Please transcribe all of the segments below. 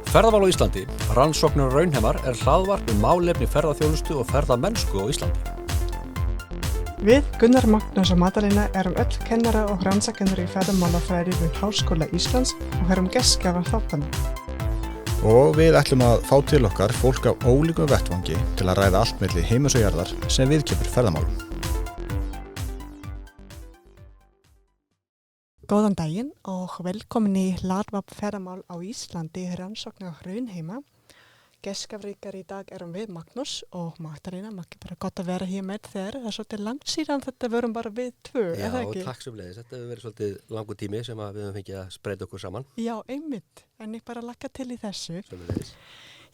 Ferðamál á Íslandi, rannsóknir raunheimar hlaðvarp málefni ferðaþjónustu og ferðamennsku á Íslandi. Við Gunnar Magnús og Madalena erum öll kennara og rannsakennari í ferðamálafræði við Háskóla Íslands og erum gestgjafar þáttanna. Og við ætlum að fá til okkar fólk af ólíkum vettvangi til að ræða allt milli heims og jarðar sem viðkemur ferðamálum. Góðan daginn og velkomin í hlaðvarp ferðamál á Íslandi rannsóknir raunheima. Gestgjafar í dag erum við Magnús og Magdalena. Maggi, bara gott að vera hér með þér. Það er svolítið langt síðan þetta verum bara við tvö, Já, eða ekki? takk sömuleiðis. Þetta hefur verið svolítið langur tími sem við höfum fengið að spreita okkur saman. Já, einmitt. En ég bara lakka til í þessu. Sömuleiðis.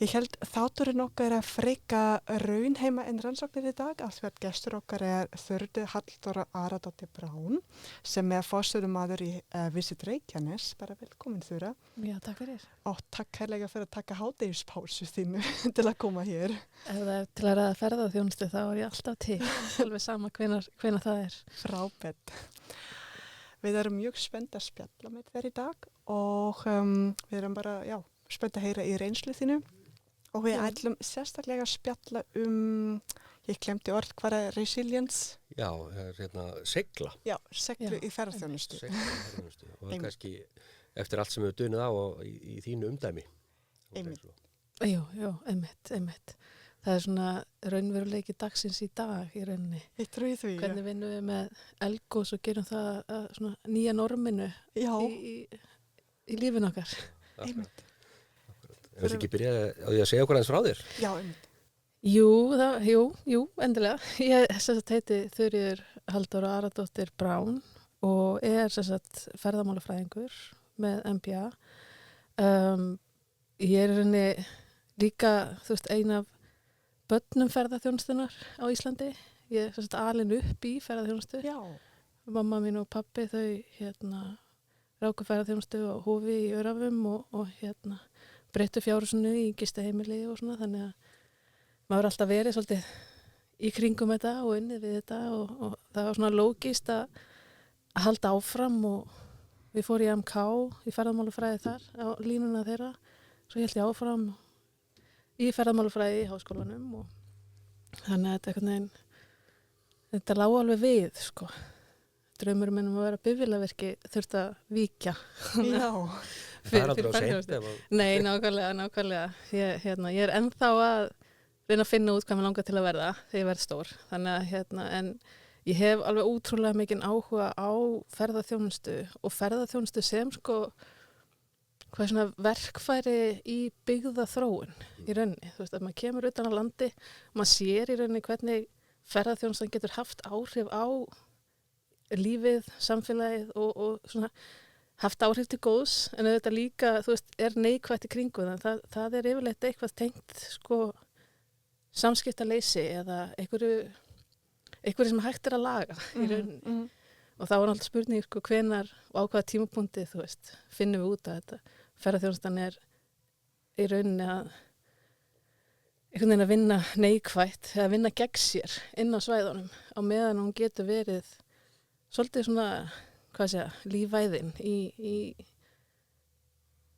Ég held þátturinn okkar að freka raunheima en rannsóknir í dag af því að gestur okkar Þurdur Halldóra Aradóttir Braun sem forstöðumaður í Visit Reykjanes. Bara velkomin Þura. Já, takk fyrir. Og takk kærlega fyrir að taka hádegishpásu þínu til að koma hér. Ef það er til að ræða ferðaþjónustu þá er ég alltaf til, alveg sama hvenær það er. Frábært. Við erum mjög spennt að spjalla með þér í dag og við erum bara, spennt að heyra í reynslu þínu. Og við ætlum sérstaklega að spjalla ég glemdi orð, hvað er resilience? Já, segla. Já, seglu í ferðaþjónustu. Segla í ferðaþjónustu. Og kannski eftir allt sem við dunnið á í þínu umdæmi. Einmitt. Jú, einmitt. Það er svona raunveruleiki dagsins í dag í rauninni. Ég trúi því. Hvernig vinnum við með Elgos og gerum það svona nýja norminu í lífin okkar. Einmitt. Við ætlum ekki byrja á því að segja okkur aðeins frá þér. Já, einmitt. Jú, endilega. Ég heiti Þuríður Halldóra Aradóttir Braun og ferðamálafræðingur með MBA. Ég er henni líka, ein af börnum ferðaþjónustunar á Íslandi. Ég er alin upp í ferðaþjónustu. Já. Mamma mín og pabbi þau ráku ferðaþjónustu á Hófi í Öræfum og breyttu fjárhúsinu í gistaheimili og svona, þannig að maður alltaf verið svolítið í kringum þetta og unnið við þetta og það var svona lógist að halda áfram og við fórum í MK í ferðamálafræði þar á línuna þeirra, svo held ég áfram í ferðamálafræði í háskólanum og þannig að þetta lá alveg við, sko. Draumurum minnum að vera bifvélavirki þurfti að víkja. Já. Það er aldrei á seint. Nei, nákvæmlega. Ég er ennþá að reyna að finna út hvað mér langar til að verða þegar ég verð stór. Þannig að en ég hef alveg ótrúlega mikinn áhuga á ferðaþjónustu og ferðaþjónustu sem hvað svona verkfæri í byggðaþróun í rauninni. Þú veist, að maður kemur utan á landi, maður sér í rauninni hvernig ferðaþjónustan getur haft áhrif á lífið, samfélagið og svona haft áhrif til góðs, en þetta líka, er neikvætt í kringu það er yfirleitt eitthvað tengt, samskiptaleysi eða einhverju sem hægt er að laga í rauninni. Og þá er alltaf spurning, hvenær og á hvaða tímapunkti, finnum við út að þetta ferðaþjónustan er í rauninni einhvern veginn að vinna neikvætt eða vinna gegn sér inn á svæðunum á meðan hún getur verið svolítið svona, lífvæðin í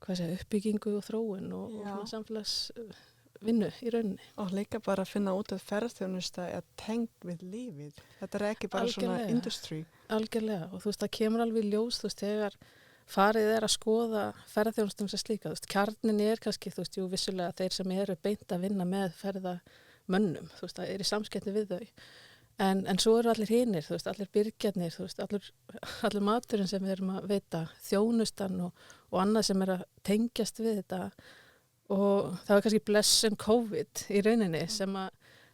uppbyggingu og þróun og samfélagsvinnu í rauninni. Og líka bara að finna út að ferðaþjónusta tengt við lífið. Þetta er ekki bara svona industry. Algjörlega, og það kemur alveg í ljós, þegar farið að skoða ferðaþjónustum sem slíka. Kjarnin kannski, vissulega þeir sem eru beint að vinna með ferðamönnum, það í samskipti við þau. En svo eru allir hinir, allir byrgjarnir, allir maturinn sem við erum að veita, þjónustan og annað sem er að tengjast við þetta. Og það var kannski blessun COVID í rauninni sem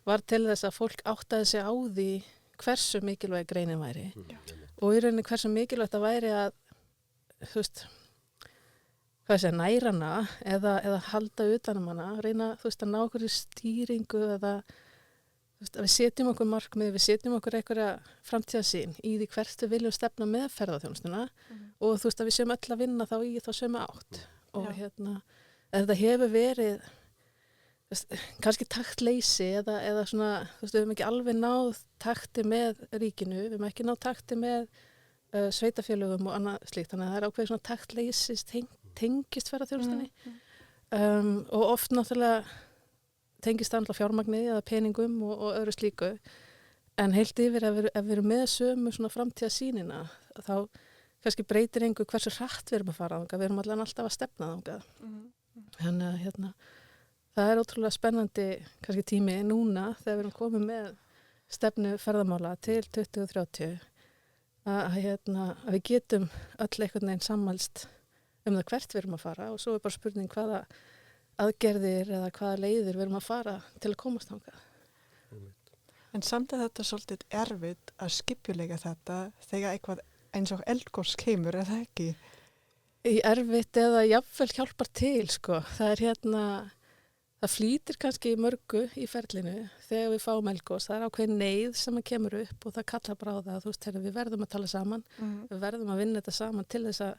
var til þess að fólk áttaði sig á því hversu mikilvæg greinin væri. Og í rauninni hversu mikilvægt það væri að, næra hana eða halda utan hana, reyna að ná okkur í stýringu eða að við setjum okkur markmið, við setjum okkur einhverja framtíðarsýn í því hvert við viljum stefna með ferðaþjónustuna og að við séum öll að vinna þá í þá sömu átt. Og þetta hefur verið kannski taktleysi eða svona, við höfum ekki alveg náð takti með ríkinu, við höfum ekki náð takti með sveitafélögum og annað slíkt, þannig að það er ákveðið svona taktleysis tengist ferðaþjónustunni. og oft náttúrulega tengist það náttúrulega fjármagni eða peningum og öðru slíku. En heilt yfir ef við erum með sömu svona framtíðarsýnina, þá kannski breytir einhver hversu hratt við erum að fara þangað. Við erum allan alltaf að stefna þangað. Þannig að það er ótrúlega spennandi kannski tími núna þegar við erum komið með stefnu ferðamála til 2030 að við getum öll einhvern veginn sammælst það hvert við erum að fara og svo er bara spurning hvaða aðgerðir eða hvaða leiðir við erum að fara til að komast þangað. En samt að þetta er svolítið erfitt að skipjulega þetta þegar eitthvað eins og eldgos kemur, er það ekki? Í erfitt eða jafnvel hjálpar til, sko. Það er það flýtir kannski mörgu í ferlinu þegar við fáum eldgos. Það er ákveðin neyð sem að kemur upp og það kallar bara á það. Þú veist, við verðum að tala saman, við verðum að vinna þetta saman til þess að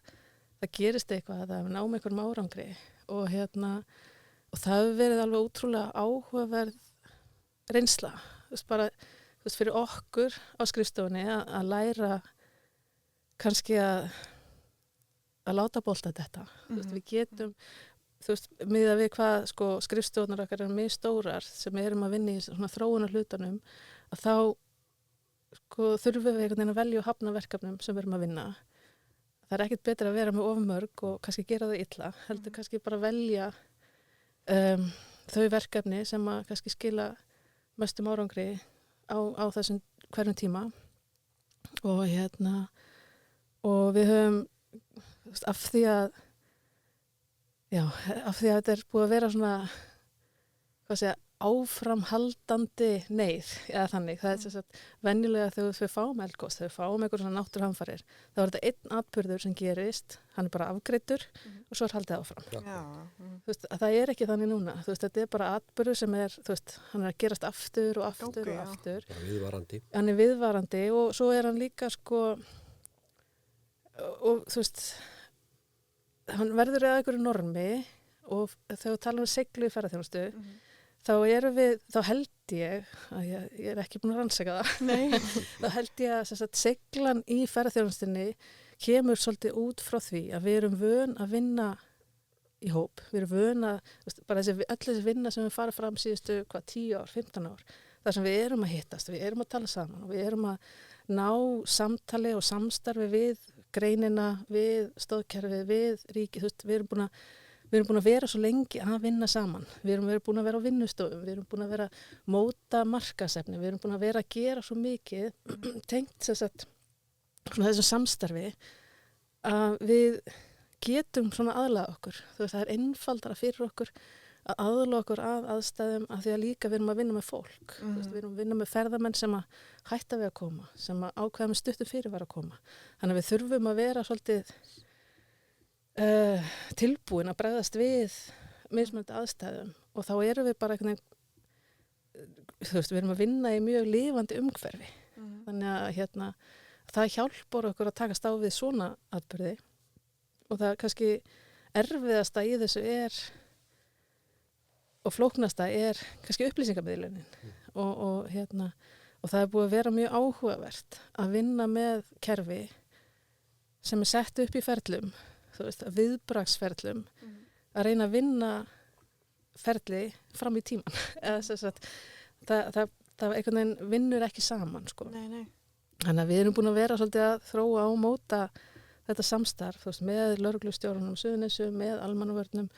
það gerist eitthvað, að við náum einhverjum árangri. Og það hefur verið alveg ótrúlega áhugaverð reynsla. Þú veist, bara fyrir okkur á skrifstofunni að læra kannski að láta bolta þetta. Þú veist, við getum, miðað við hvað skrifstofunar okkar eru mjög stórar sem erum að vinna í svona þróunar hlutunum, að þá þurfum við einhvern veginn að velja og hafna verkefnum sem við erum að vinna. Það er ekkert betra að vera með ofmörg og kannski gera það illa, heldur kannski bara velja þau verkefni sem að kannski skila mestum árangri á þessum hverjum tíma og við höfum af því að þetta er búið að vera svona áframhaldandi neyð eða þannig, það er þess að venjulega þegar við fáum eldgos, þegar við fáum eitthvað svona náttúruhamfarir, þá er þetta einn atburður sem gerist, hann er bara afgreiddur og svo er haldið áfram. Þú veist, það er ekki þannig núna, þú veist, þetta er bara atburður sem er, þú veist, hann er að gerast aftur og aftur og aftur. Viðvarandi. Hann er viðvarandi og svo er hann líka og þú veist, hann verður að einhverju normi og þegar við talum um seiglu í ferðaþjónustu, þá held ég, að ég er ekki búin að rannsaka það, þá held ég að seiglan í ferðaþjónustunni kemur svolítið út frá því að við erum vön að vinna í hóp, við erum vön að, bara öll þessi vinna sem við fara fram síðustu 10 ár, 15 ár, þar sem við erum að hittast, við erum að tala saman og við erum að ná samtali og samstarfi við greinina, við stóðkerfið, við ríki, þú veist, við erum búin að vera svo lengi að vinna saman. Við erum búin að vera á vinnustofum, við erum búin að vera að móta markaðsefni, við erum búin að vera að gera svo mikið tengt þessu samstarfi að við getum svona aðlaða okkur. Þú veist, það er einfaldara fyrir okkur að aðlaða okkur að aðstæðum af því að líka við erum að vinna með fólk. Þú veist, við erum að vinna með ferðamenn sem að hætta við að koma, sem að ákveða með stuttum fyrirvara að koma. Þannig að við þurfum að vera svolítið tilbúin að bregðast við mismunandi aðstæðum og þá erum við bara þú veist, við erum að vinna í mjög lifandi umhverfi. Þannig að það hjálpar okkur að takast á við svona atburði og það kannski erfiðasta í þessu og flóknasta kannski upplýsingamiðlunin og það er búið að vera mjög áhugavert að vinna með kerfi sem er sett upp í ferlum, þú veist, viðbragsferlum, að reyna að vinna ferli fram í tíman. það einhvern veginn vinnur ekki saman, sko. Nei. Þannig að við erum búin að vera svolítið að þróa og móta þetta samstarf, þú veist, með lögreglustjórunum, Suðurnesjum, með almannavörnum,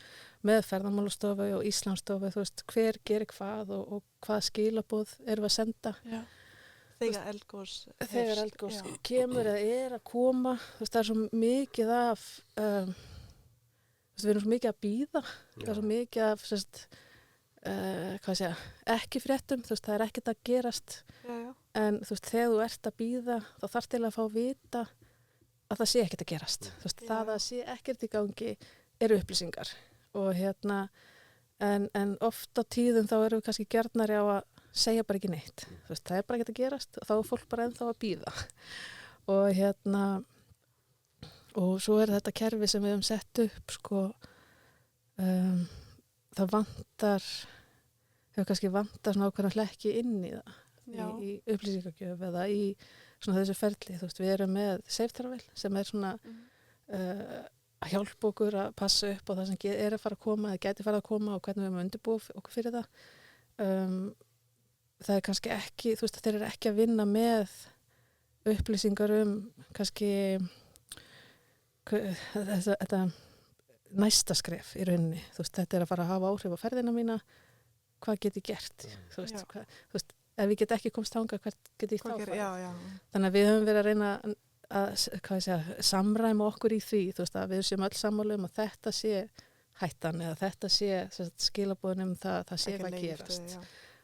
með ferðamálastofu og Íslandsstofu, þú veist, hver gerir hvað og hvað skilaboð erum við að senda. Já. Þegar eldgos kemur eða að koma, þú veist, það er svo mikið af við erum svo mikið að bíða, það er svo mikið af ekki fréttum, þú veist, það er ekkert að gerast en þú veist, þegar þú ert að bíða þá þarf til að fá að vita að það sé ekkert að gerast, þú veist, það að sé ekkert í gangi eru upplýsingar og en oft á tíðum þá erum við kannski gjarnari á að segja bara ekki neitt, þú veist, það er bara ekkert að gerast og þá er fólk bara ennþá að bíða og svo er þetta kerfi sem við höfum sett upp það hefur kannski vantar svona ákveðna hlekki inn í það í upplýsingagjöf eða í svona þessu ferli, þú veist, við erum með Safe Travel sem er svona að hjálpa okkur að passa upp á það sem að fara að koma eða gæti fara að koma og hvernig við höfum undirbúið okkur fyrir það. Það kannski ekki, þú veist, þeir eru ekki að vinna með upplýsingar kannski þetta næsta skref í rauninni. Þú veist, þetta að fara að hafa áhrif á ferðina mína, hvað get ég gert? Þú veist, ef ég get ekki komst þangað, hvert get ég þá farið? Þannig að við höfum verið að reyna að samræma okkur í því, þú veist, að við séum öll sammála að þetta sé hættan eða þetta sé skilaboðin það sé hvað gerast.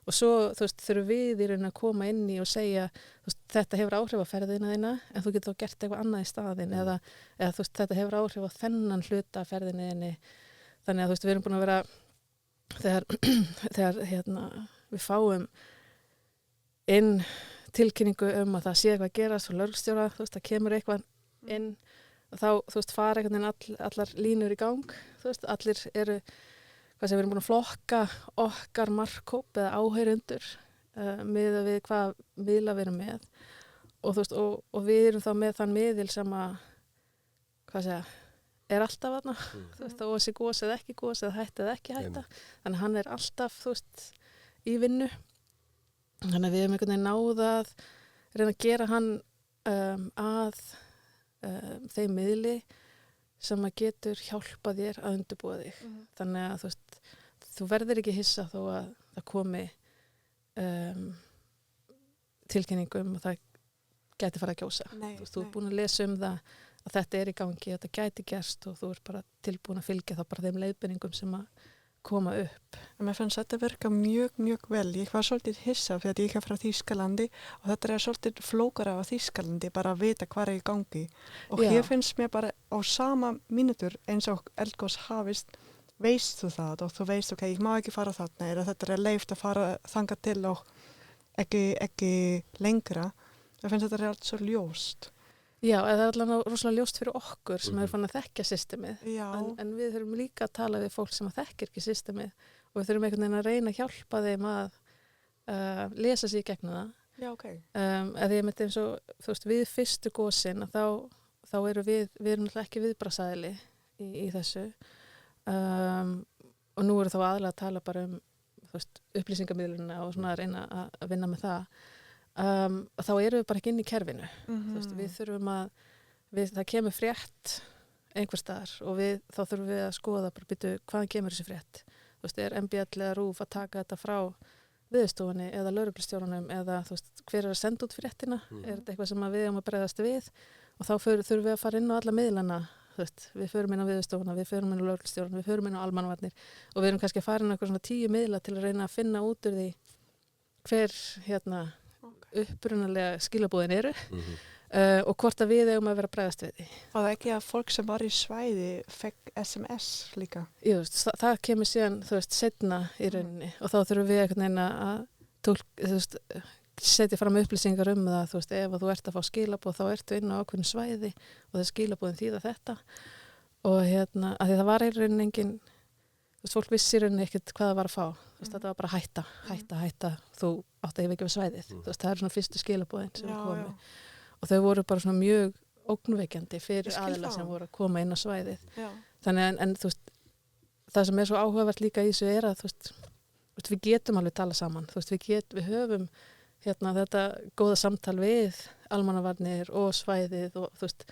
Og svo, þú veist, þurfum við í rauninni að koma inn í og segja, þú veist, þetta hefur áhrif á ferðina þína, en þú getur þá gert eitthvað annað í staðinn eða þú veist, þetta hefur áhrif á þennan hluta ferðinni þinni. Þannig að, þú veist, við erum búin að vera þegar við fáum inn tilkynningu að það sé eitthvað að gerast og lögreglustjóra, þú veist, það kemur eitthvað inn og þá, þú veist, fara einhvern veginn allar línur í gang, þú veist, allir eru, við erum búin að flokka okkar markhóp eða áheyrundur miðað við hvað miðla við erum með og þú veist, og við erum þá með þann miðil sem að, er alltaf þarna, þú veist, þó að sé gos eða ekki gos eða hætta eða ekki hætta, þannig hann er alltaf, þú veist, í vinnu. Þannig að við hefum einhvern veginn náð að reyna að gera hann að þeim miðli sem að getur hjálpa þér að undirbúa þig. Þannig að, þú veist, þú verður ekki hissa þó að það komi tilkynningum og það gæti fara að gjósa. Þú er búin að lesa það að þetta er í gangi, þetta gæti gerst og þú er bara tilbúin að fylgja þá bara þeim leiðbeiningum sem að koma upp. Mér fannst þetta verka mjög, mjög vel. Ég var svolítið hissa fyrir að ég er frá Þýskalandi og þetta er svolítið flókara á Þýskalandi bara að vita hvað er í gangi. Og hér finnst mér bara á sama mínútur eins og eldgos hafist, veist þú það og þú veist, ok, ég má ekki fara þarna eða þetta er leyft að fara þangað til og ekki lengra. Ég finnst þetta allt svo ljóst. Já, eða allavega rosalega ljóst fyrir okkur sem er fann að þekkja systemið. En við þurfum líka að tala við fólk sem að þekkir ekki systemið og við þurfum einhvern veginn að reyna að hjálpa þeim að lesa sig í gegnum það. Já, ok. Eða ég myndi eins og, þú veist, við fyrstu gosin þá eru við erum náttúrulega ekki viðbragðsaðili í þessu og nú eru þá aðalega að tala bara þú veist, upplýsingamiðlunina og svona að reyna að vinna með það. Þá erum við bara ekki inn í kerfinu. Þú veist, við þurfum það kemur frétt einhver staðar og þá þurfum við að skoða bara býtu hvaðan kemur þessi frétt. Þú veist, er MBL eða RÚV að taka þetta frá Veðurstofunni eða lögreglustjóranum eða þú veist, hver er að senda út fréttina? Er þetta eitthvað sem við að bregðast við? Og þá þurfum við að fara inn á alla miðlana. Þú veist, við förum inn á Veðurstofuna, við förum inn á lögreglustjóran, við förum inn á almannavarnir og við erum kannski að fara inn á eitthvað svona 10 miðla til að reyna að finna út úr því hver upprunalega skilabúðin eru og hvort að við eigum að vera að bregðast við því. Og það ekki að fólk sem var í svæði fekk SMS líka? Jú, það kemur síðan, þú veist, seinna í rauninni og þá þurfum við einhvern veginn að setja fram upplýsingar það, þú veist, ef þú ert að fá skilabúð þá ertu inn á ákveðnu svæði og það skilabúðin þýða þetta og að því það var í rauninni engin, þú veist, fólk vissi í rauninni ekkert hvað það var að fá. Þú veist, þetta var bara hætta, þú átt að yfirgefa svæðið. Þú veist, það eru svona fyrstu skilabúðin sem komi. Og þau voru bara svona mjög ógnveikjandi fyrir aðila sem voru að koma inn á svæðið. Þannig en þú veist, það sem er svo áhugavert líka í þessu er að, þú veist, við getum alveg tala saman. Þú veist, við höfum þetta góða samtal við almannavarnir og svæðið og þú veist,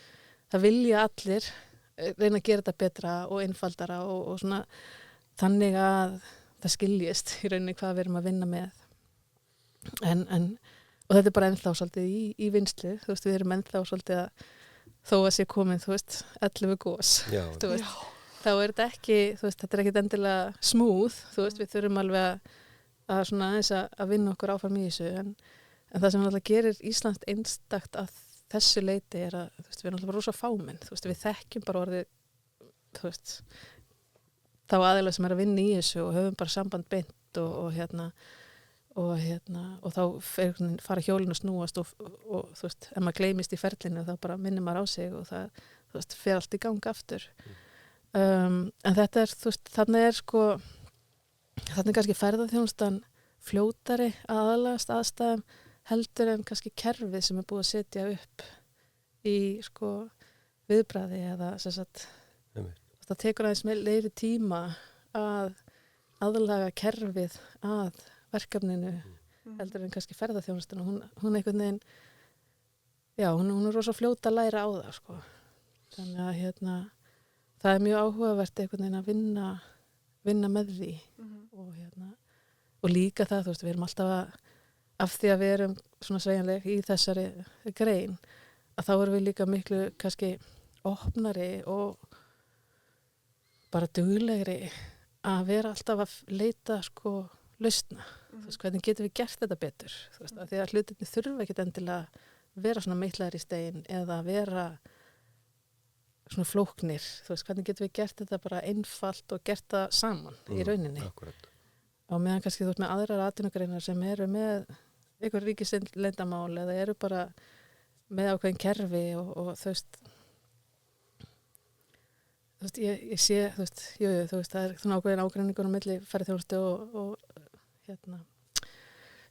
það vilja allir reyna að gera þetta betra og einfaldara og svona þannig að það skiljist í rauninni hvað við erum að vinna með. Og þetta er bara ennþá svolítið í vinslu, þú veist, við erum ennþá svolítið að þó að sé komin, þú veist, 11 gos, þú veist, þá er þetta ekki, þú veist, þetta er ekkit endilega smúð, þú veist, við þurfum alveg að svona aðeins að vinna okkur áfram í þessu, en það sem alltaf gerir Ísland einstakt að þessu leiti er að, þú veist, við erum alltaf bara rosa fámenn, þú veist, við þekkjum bara orðið, þú veist, þá aðeins sem er að vinna í þessu og höfum bara samband beint og þá fara hjólinn að snúast og þú veist, ef maður gleymist í ferlinu þá bara minnir maður á sig og það, þú veist, fer allt í gang aftur. En þetta er, þú veist, þannig kannski ferðaþjónustan fljótari aðalagast aðstæðum heldur en kannski kerfið sem er búið að setja upp í, viðbragði eða sem sagt, Það tekur aðeins meiri tíma að aðlaga kerfið að verkefninu heldur en kannski ferðaþjónustuna. Hún einhvern veginn, já, hún er rosa fljót að læra á það, sko. Þannig að það er mjög áhugavert einhvern veginn að vinna með því og líka það, þú veist, við erum alltaf af því að við erum svona sveigjanleg í þessari grein, að þá erum við líka miklu kannski opnari og bara duglegri að vera alltaf að leita sko lausna. Þú veist, hvernig getum við gert þetta betur? Þú veist, að því að hlutinni þurfa ekkit endilega vera svona meitlaðir í stein eða vera svona flóknir. Þú veist, hvernig getum við gert þetta bara einfalt og gert það saman í rauninni. Akkurat. Á meðan kannski þú veist með aðrar atvinnugreinar sem eru með einhver ríkisleyndarmál eða eru bara með ákveðin kerfi og þú veist, ég sé, þú veist, það er svona ákveðin ágreiningur á milli ferðaþjónustu og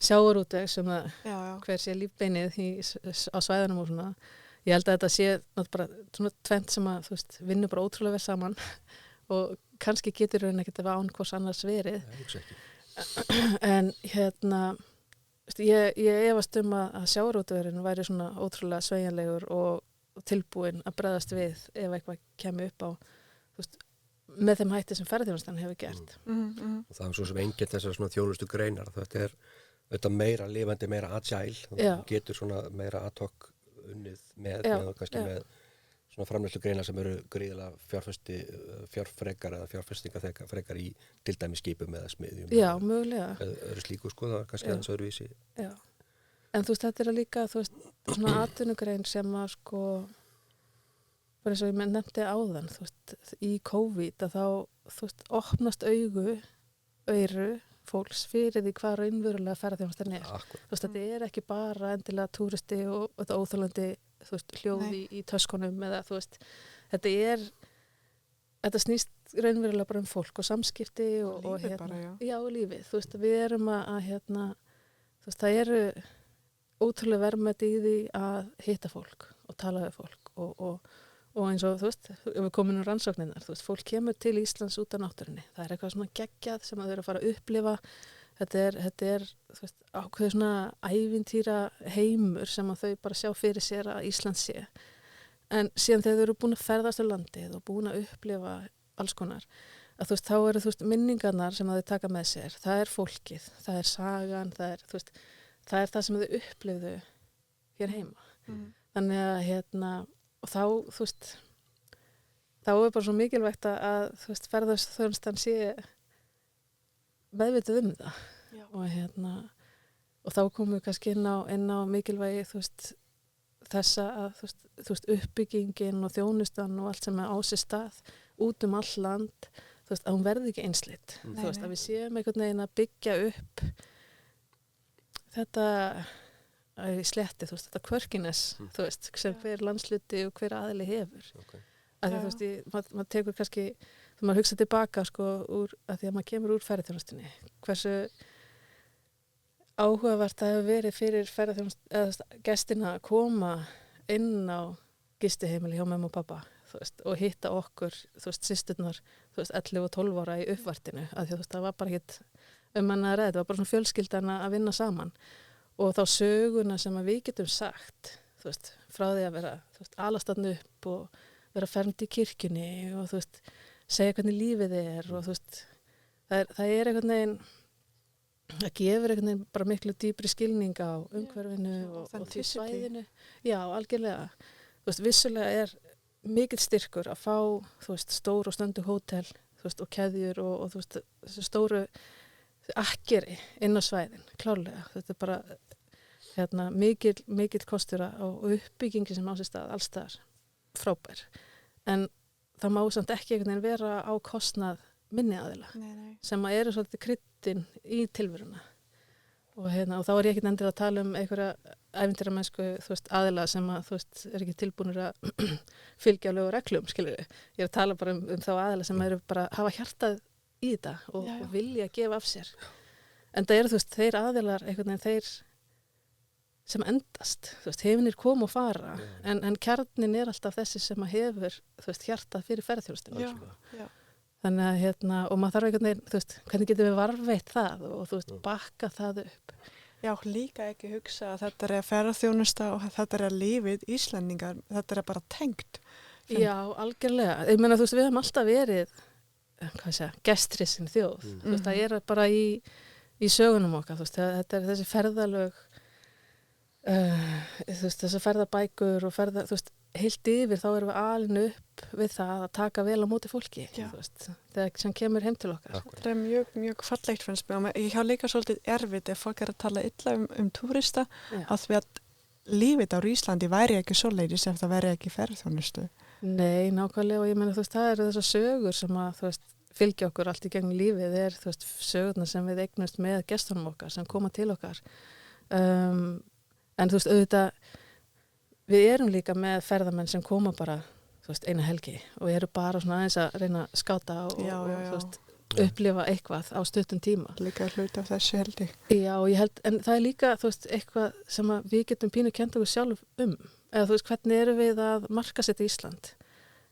sjávarútveg sem að hver sé lífbeinið á svæðunum og svona. Ég held að þetta sé bara svona tvennt sem að, þú veist, vinnur bara ótrúlega vel saman og kannski getur hún ekkert ef án hvors annars verið. En ég efast að sjávarútvegurinn væri svona ótrúlega sveigjanlegur og tilbúinn að bregðast við ef eitthvað kemur upp á, þú veist, með þeim hætti sem ferðaþjónustan hefur gert. Og það er svo sem enginn þessar svona þjónustu greinar. Þetta er þetta meira lifandi, meira agile. Þú getur svona meira ad hoc unnið með kannski með svona framleiðslu greinar sem eru gríðarlega fjárfrekar eða fjárfestingafrekar í til dæmis skipum eða smiðjum. Já, mögulega. Öðru slíku, sko, það er kannski aðeins öðruvísi. Já. En þú veist, þetta er líka, þú veist, svona atvinnugrein sem að sko, bara eins og ég nefndi áðan, þú veist, í COVID að þá, þú veist, opnast eyru fólks fyrir því hvað raunverulega ferðaþjónustan er. Þú veist, þetta er ekki bara endilega túristi og þetta óþolandi, þú veist, hljóði í töskunum eða, þú veist, þetta snýst raunverulega bara um fólk og samskipti og lífið bara, já, lífið. Þú veist, við erum að þú veist, það eru ótrúlega verðmæti í því að hitta fólk og tala við fólk og eins og, þú veist, ef við komum rannsóknirnar, þú veist, fólk kemur til Íslands út af náttúrunni. Það er eitthvað svona geggjað sem að þau eru að fara að upplifa. Þetta er, þú veist, ákveður svona ævintýra heimur sem að þau bara sjá fyrir sér að Ísland sé. En síðan þegar þau eru búin að ferðast á landið og búin að upplifa alls konar, að þú veist, þá eru, þú veist, minningarnar sem að þau taka með sér. Það er fólkið, það er sagan, það er, þú veist, það er það sem þau upplifðu hér heima. Þannig að, og þá, þú veist, þá er bara svo mikilvægt að þú veist, ferðaþjónustan sé meðvituð um það. Og þá komum við kannski inn á mikilvægi, þú veist, þessa að, þú veist, uppbyggingin og þjónustan og allt sem er á sér stað út um all land, þú veist, að hún verði ekki einsleitt. Þú veist, að við séum einhvern veginn að byggja upp þetta í sletti, þú veist, þetta quirkiness, þú veist, sem hver landsluti og hver aðili hefur. Að því, þú veist, maður tekur kannski, þegar maður hugsa tilbaka, sko, að því að maður kemur úr ferðaþjónustunni, hversu áhugavert það hefur verið fyrir gestina að koma inn á gistiheimili hjá mömmu og pappa, þú veist, og hitta okkur, þú veist, systurnar, þú veist, 11 og 12 ára í uppvartinu, að því, þú veist, það var bara ekkert manna að ræða, það var bara svona fjölskyldan að vinna saman. Og þá söguna sem að við getum sagt, þú veist, frá því að vera, þú veist, alastatn upp og vera fermt í kirkjunni og, þú veist, segja hvernig lífið er og, þú veist, það er einhvern veginn, það gefur einhvern veginn bara miklu dýpri skilning á umhverfinu og því svæðinu. Já, algjörlega. Þú veist, vissulega er mikill styrkur að fá, þú veist, stór og stöndu hótel, þú veist, og keðjur og þú veist, þessu stóru akkeri inn á svæðin, klárlega. Þetta er bara mikill kostur og uppbyggingi sem á sér stað allstaðar frábær. En það má samt ekki einhvern veginn vera á kostnað minni aðila sem að eru svolítið kryddin í tilveruna. Og þá er ég ekkert endur að tala um einhverja ævintýramennsku, þú veist, aðila sem að, þú veist, er ekki tilbúnir að fylgja lög og reglum, skilurðu. Ég er að tala bara um þá aðila sem eru bara hafa hjartað í þetta og vilja gefa af sér. En það eru, þú veist, þeir aðilar einhvern veginn, þeir sem endast, þú veist, hefinir kom og fara, en kjarnin er alltaf þessi sem að hefur, þú veist, hjartað fyrir ferðarþjónustuna. Já. Þannig að, og maður þarf einhvern veginn, þú veist, hvernig getum við varveitt það og, þú veist, bakka það upp. Já, líka ekki hugsa að þetta er ferðarþjónusta og þetta er lífið Íslendingar, þetta er bara tengt. Já, algjörlega. Ég meina, þú veist, við hefum alltaf verið, gestrissin þjóð. Þú veist, það er bara í sögunum okkar, þú veist, þetta er þessi ferðalög, þú veist, þessar ferðabækur og þú veist, heilt yfir þá erum við alin upp við það að taka vel á móti fólki, þú veist, þegar sem kemur heim til okkar. Þetta er mjög, mjög fallegt finnst mér. Ég hef líka svolítið erfitt ef fólk er að tala illa túrista, að því að lífið á Íslandi væri ekki svoleiðis ef það væri ekki ferðarþjónustu. Nei, nákvæmlega, og ég meina, þú veist, það eru þessar sögur sem að, þú veist, fylgja okkur allt í gegnum lífið, þú veist, sögurnar sem við eignumst með gestunum okkar sem koma til okkar. En þú veist, auðvitað, við erum líka með ferðamenn sem koma bara, þú veist, eina helgi og eru bara svona aðeins að reyna að skáta og þú veist, upplifa eitthvað á stuttum tíma. Líka hluti af þessu held ég. Já, og ég held, en það er líka, þú veist, eitthvað sem að við getum pínu kennt okkur sjálf eða þú veist, hvernig erum við að markasetja Ísland?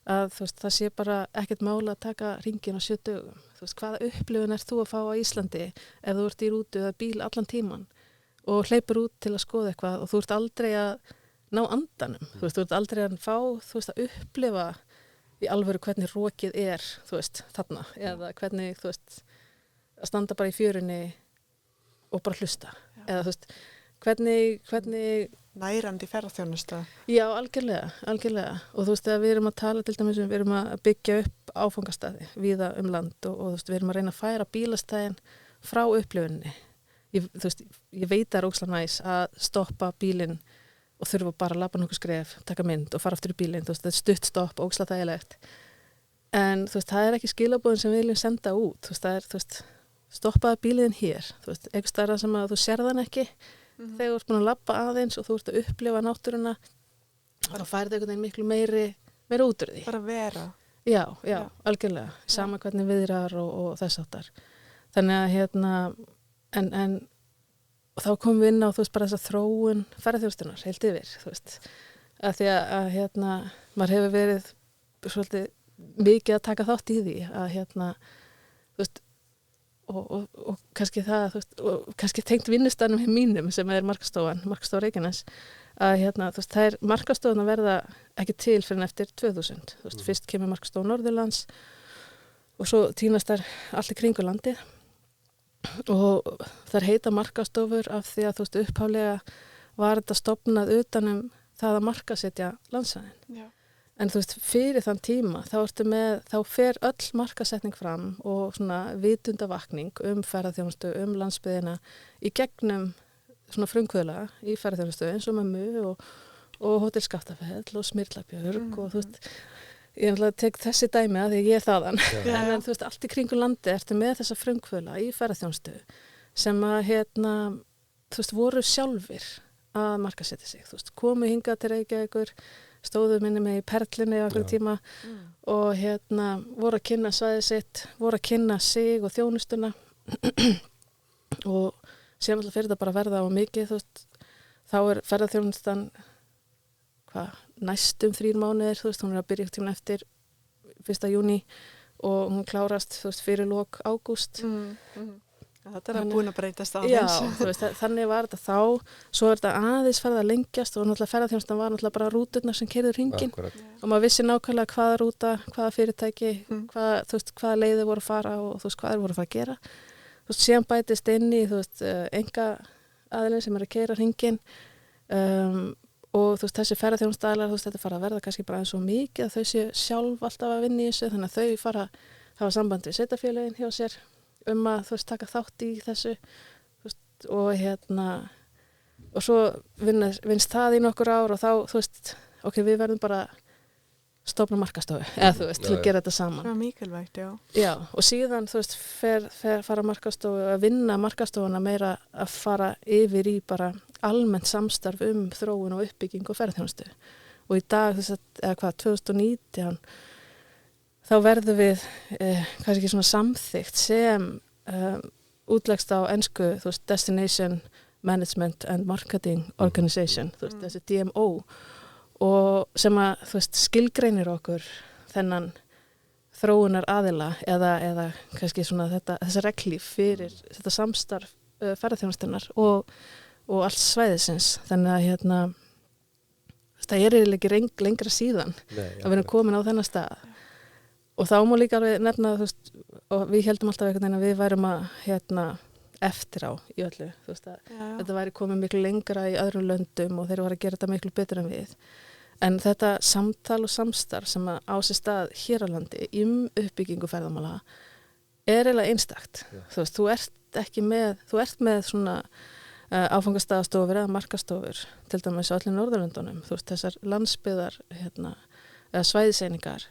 Að þú veist, það sé bara ekkert mála að taka hringinn á 7 dögum. Þú veist, hvaða upplifun er þú að fá á Íslandi ef þú ert í rútu eða bíl allan tíman og hleypur út til að skoða eitthvað og þú ert aldrei að ná andanum. Þú veist, þú ert aldrei að fá, þú veist, að upplifa í alvöru hvernig rokið er, þú veist, þarna. Eða hvernig, þú veist, að standa bara í fjörunni og bara hlusta. Eða, þú veist, hvernig nærandi ferðarþjónusta. Já, algjörlega. Og þú veist, við erum að tala til dæmis, við erum að byggja upp áfangastaði víða land og þú veist, við erum að reyna að færa bílastæðin frá upplifunni. Þú veist, ég veit að það er ógeðslega næs að stoppa bílinn og þurfa bara að labba nokkuð skref, taka mynd og fara aftur í bílinn, þú veist, þetta er stutt stopp, ógeðslega þægilegt. En þú veist, það er ekki skilaboðin sem við viljum senda út, þú veist, það er, þú veist, stoppaði bílinn hér, þú veist, einhvers staðar sem að þú sérð hann ekki, þegar þú ert búin að labba aðeins og þú ert að upplifa náttúruna, þá færði einhvern veginn miklu meira út úr því. Bara vera. Já, algjörlega, sama hvernig viðrar og þess áttar. Þannig að en þá komum við inn á, þú veist, bara þessa þróun ferðarþjónustunnar, heilt yfir, þú veist, að því að maður hefur verið svolítið mikið að taka þátt í því að þú veist, og kannski það, þú veist, og kannski tengt vinnustanum mínum sem er Markastofa Reykjanes, að þú veist, það er Markastofan að verða ekki til fyrir en eftir 2000, þú veist, fyrst kemur Markastofa Norðurlands og svo tínast þær allt í kringu landið og þær heita markastofur af því að þú veist, upphaflega var þetta stofnað utanum það að markasetja landsvæðin. Já. En þú veist, fyrir þann tíma þá fer öll markasetning fram og svona vitundavakning ferðarþjónustu, landsbyggðina í gegnum svona frumkvöðla í ferðarþjónustu eins og Mömmu og Hótel Skaftafell og Smyrlabjörg og þú veist, ég tek þessi dæmi að því ég er þaðan. En þú veist, allt í kringum landi ertu með þessa frumkvöðla í ferðarþjónustu sem að þú veist, voru sjálfir að markasetja sig. Þú veist, komu hingað til Reykjavíkur, stóðu minni með í Perlunni á einhverjum tíma og voru að kynna svæðið sitt, voru að kynna sig og þjónustuna og síðan alltaf fyrir þetta bara verða á mikið, þú veist, þá er ferðarþjónustan næstum 3 mánuðir, þú veist, hún er að byrja tíma eftir 1. júní og hún klárast, þú veist, fyrir lok ágúst. Þetta er búin að breytast aðeins. Já, þú veist, þannig var þetta þá, svo er þetta aðeins farið að lengjast og náttúrulega ferðarþjónustan var náttúrulega bara rúturnar sem keyrðu hringinn og maður vissi nákvæmlega hvaða rúta, hvaða fyrirtæki, þú veist, hvaða leiði voru að fara og þú veist, hvað þeir voru að fara að gera. Þú veist, síðan bætist inn í, þú veist, enga aðilin sem er að keyra hringinn og þú veist, þessi ferðarþjónustaðilar, þú veist, þetta fara að verða kannski bara eins og mikið að þau séu sjálf alltaf að vinna í þessu, þannig að þau fara að hafa samband við sveitarfélögin hjá sér að þú veist, taka þátt í þessu, þú veist, og svo vinnst það í nokkur ár og þá, þú veist, ok, við verðum bara stofna markastofu, eða þú veist, til að gera þetta saman. Það er mikilvægt, já. Já, og síðan, þú veist, fara markastofu að vinna markastofuna meira að fara yfir í bara almennt samstarf þróun og uppbygging og ferðarþjónustu. Og í dag, þess að 2019 þá verðum við kannski ekki svona samþykkt sem útlegst á ensku, þú veist, Destination Management and Marketing Organization, þú veist, þessi DMO, og sem að, þú veist, skilgreinir okkur þennan þróunar aðila eða kannski svona þessa reglíf fyrir þetta samstarf ferðarþjónustunnar og allt svæðisins. Þannig að það eiginlega ekki lengra síðan að við erum komin á þennan stað. Og þá má líka alveg nefna, þú veist, og við heldum alltaf einhvern veginn að við værum að eftir á í öllu, þú veist að þetta væri komið miklu lengra í öðrum löndum og þeir voru að gera þetta miklu betur en við. En þetta samtal og samstarf sem á sér stað hér á landi uppbyggingu ferðamála er eiginlega einstakt. Þú veist, þú ert með svona áfangastafastofur eða markastofur, til dæmis á allir Norðurlöndunum, þú veist, þessar landsbyggðar eða svæðiseiningar,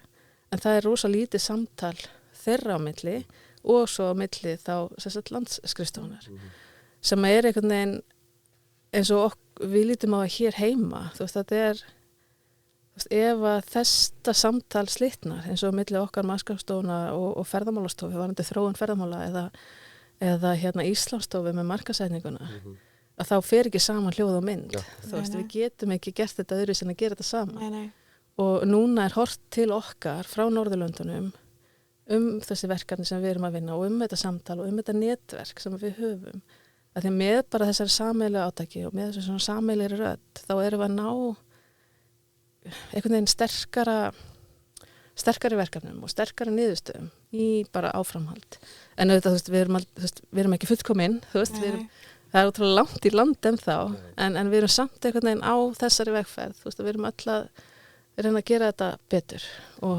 en það er rosa lítið samtal þeirra á milli og svo á milli þá landsskrifstofunar sem er einhvern veginn eins og við lítum á að hér heima, þú veist, þetta er, þú veist, ef að þetta samtal slitnar eins og á milli okkar markastofuna og ferðamálastofu, varandi þróun ferðamála eða Íslandsstofu með markasetninguna, að þá fer ekki saman hljóð og mynd. Þú veist, við getum ekki gert þetta öðru sem að gera þetta saman. Og núna er hort til okkar frá Norðurlöndunum þessi verkefni sem við erum að vinna og þetta samtal og þetta netverk sem við höfum. Að því með bara þessari sameiginlegu átaki og með þessari sameiginlegri rödd, þá erum við að ná einhvern veginn sterkari verkefnum og sterkari niðurstöðum í bara áframhald. En auðvitað, þú veist, við erum ekki fullkomin, þú veist, það er ótrúlega langt í land ennþá, en við erum samt einhvern veginn á þessari vegferð, þú veist, við erum öll að reyna að gera þetta betur. Og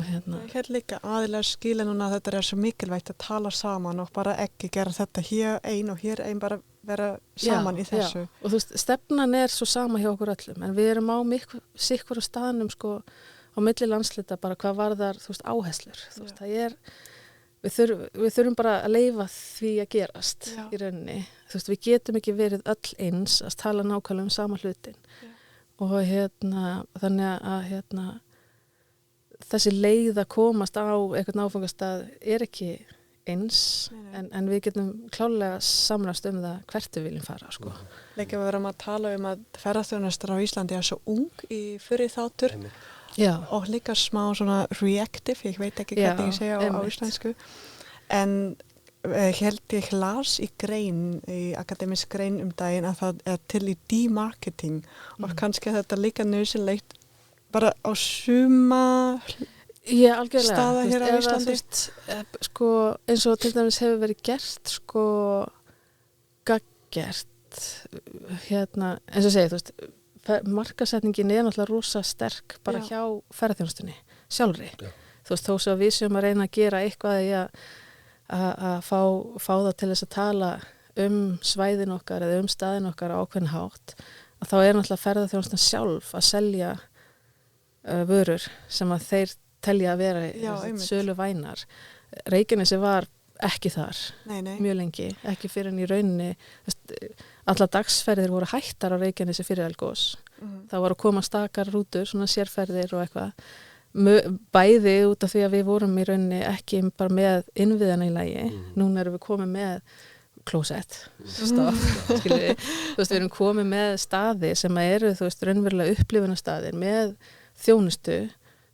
Hér líka aðilega skilja núna að þetta er svo mikilvægt að tala saman og bara ekki gera þetta hér einn og hér einn, bara vera saman í þessu. Já. Og þú veist, stefnan er svo sama hjá okkur öllum, en við erum á sikkur á staðnum sko á milli landslita bara hvað varðar, þú veist, áherslur. Þú veist, það er, við þurfum bara að leyfa því að gerast í rauninni. Þú veist, við getum ekki verið öll eins að tala nákvæmlega sama hlutin. Og þannig að þessi leið að komast á einhvern áfangastað er ekki eins, en við getum klálega samrast það hvert við viljum fara, sko. Líka við erum að tala að ferðarþjónustan á Íslandi er svo ung í fyrir þáttur og líka smá svona reactive, ég veit ekki hvernig ég segja á íslensku, en held ég las í grein, í akademisk grein daginn að það er til í demarketing og kannski þetta líka nauðsynlegt bara á suma staða hér á Íslandi. Sko, eins og til dæmis hefur verið gert sko gaggjert eins og segið, þú veist, markasetningin er náttúrulega rosa sterk bara hjá ferðarþjónustunni sjálfri. Þú veist, þó svo að við séum að reyna að gera eitthvað í að fá það til þess að tala svæðin okkar eða staðin okkar á ákveðin hátt, að þá er náttúrulega ferðarþjónustan sjálf að selja vörur sem að þeir telja að vera sölu vænar. Reykjanesi var ekki þar mjög lengi, ekki fyrir en í rauninni, alla dagsferðir voru hættar á Reykjanesi fyrir eldgos. Það voru að koma stakar rútur, svona sérferðir og eitthvað, bæði út af því að við vorum í rauninni ekki bara með innviðana í lagi. Núna erum við komið með klósett, skilur við. Þú veist, við erum komið með staði sem eru, þú veist, raunverulega upplifunarstaðir með þjónustu,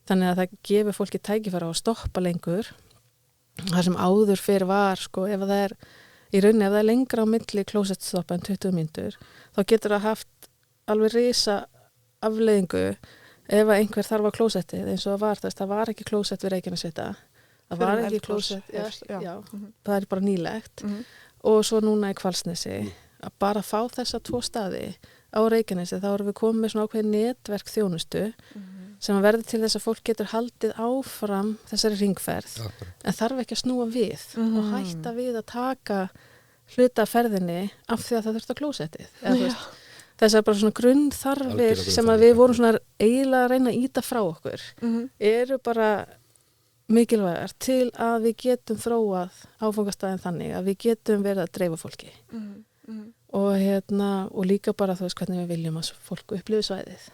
þannig að það gefur fólki tækifæri á að stoppa lengur. Það sem áður fyrir var, sko, ef það er í rauninni, ef það er lengra á milli klósettstoppa en 20 mínútur, þá getur það haft alveg risa afleiðingu ef einhver þarf á klósettið, eins og það var ekki klósett við Reykjanesvita, það var ekki klósett, það er bara nýlegt, og svo núna í Hvalsnesi, að bara fá þessa 2 staði á Reykjanesi, þá erum við komið með svona ákveðin netverk þjónustu, sem að verði til þess að fólk getur haldið áfram þessari hringferð, en þarf ekki að snúa við og hætta við að taka hluta ferðinni af því að það þurft á klósettið. Þess að bara svona grunnþarfir sem að við vorum svona eiginlega að reyna að ýta frá okkur eru bara mikilvægar til að við getum þróað áfangastæðin þannig að við getum verið að dreifa fólki og líka bara þú veist hvernig við viljum að fólk upplifi svæðið.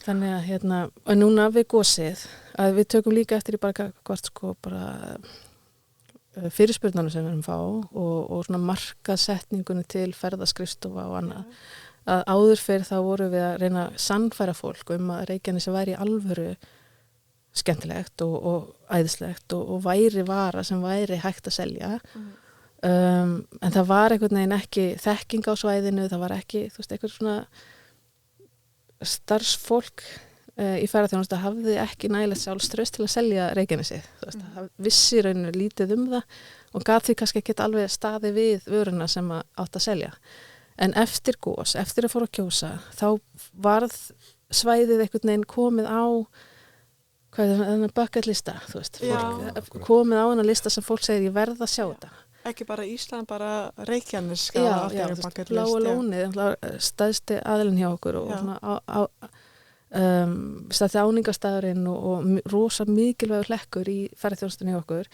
Þannig að og núna við gósið að við tökum líka eftir í bara hvort sko bara fyrirspurnanum sem við erum fá og svona markasetningunni til ferðaskrifstofa og annað. Að áður fyrir þá voru við að reyna að sannfæra fólk að Reykjanesi væri í alvöru skemmtilegt og æðislegt og væri vara sem væri hægt að selja. En það var einhvern veginn ekki þekking á svæðinu, það var ekki, þú veist, eitthvað svona starfsfólk í ferðarþjónustu hafði ekki nægilegt sjálfstraust til að selja Reykjanesi. Það vissi rauninu lítið það og gat því kannski ekki alveg staði við vöruna sem átt að selja. En eftir gos, eftir að fóra að kjósa, þá varð svæðið einhvern veginn komið á bucket lista, þú veist, komið á hana lista sem fólk segir ég verð að sjá þetta. Ekki bara Ísland, bara Reykjanes. Já, Bláa lónið, stæðsti aðilinn hjá okkur og svona stæðsti áningarstaðurinn og rosa mikilvægur hlekkur í ferðarþjónustunni hjá okkur.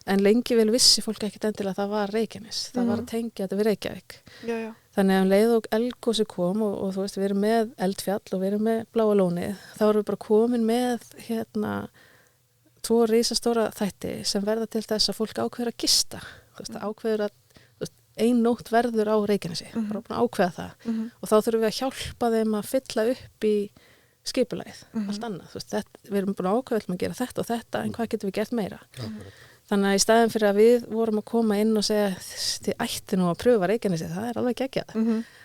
En lengi vel vissi fólk ekkert endilega að það var Reykjanes. Það var að tengja þetta við Reykjavík. Já. Þannig að leið og eldgosi kom og þú veist, við erum með Eldfjall og við erum með Bláa lónið. Þá erum við bara komin með 2 risastóra þætti sem verða til þess að fólk ákveður að gista. Þú veist, ákveður að ein nótt verður á Reykjanesi. Bara búin að ákveða það. Og þá þurfum við að hjálpa þeim að fylla upp í skipulagið, allt annað. Þú veist, við erum búin að ákveða að gera þetta og þetta, en hvað getum við gert meira? Þannig að í staðin fyrir að við vorum að koma inn og segja þið ætti nú að pröfa Reykjanesi, það er alveg geggjað.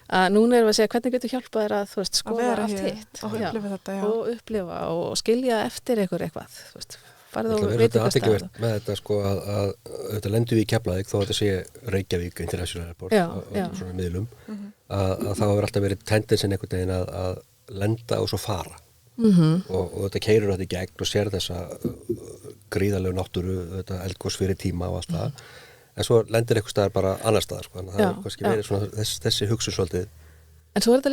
Að núna erum við að segja hvernig getur hjálpað þér að þú veist, skoða allt hitt. Og upplifa þetta, já. Og upplifa og skilja eftir eitthvað. Þú veist, farið og veit eitthvað stað. Með þetta sko að þetta lendum við í Keflavík þó að þetta sé Reykjavík International Airport á svona miðlum. Að þá hefur alltaf verið tendensin einhvern veginn að lenda og svo fara. Og þetta keirur þetta í gegn og sér þessa gríðarlegu náttúru, þetta eldgos fyrir tíma og allt það, en svo lendir eitthvað staðar bara annar staðar, sko, þannig að það er kannski verið svona þessi hugsun svolítið. En svo er þetta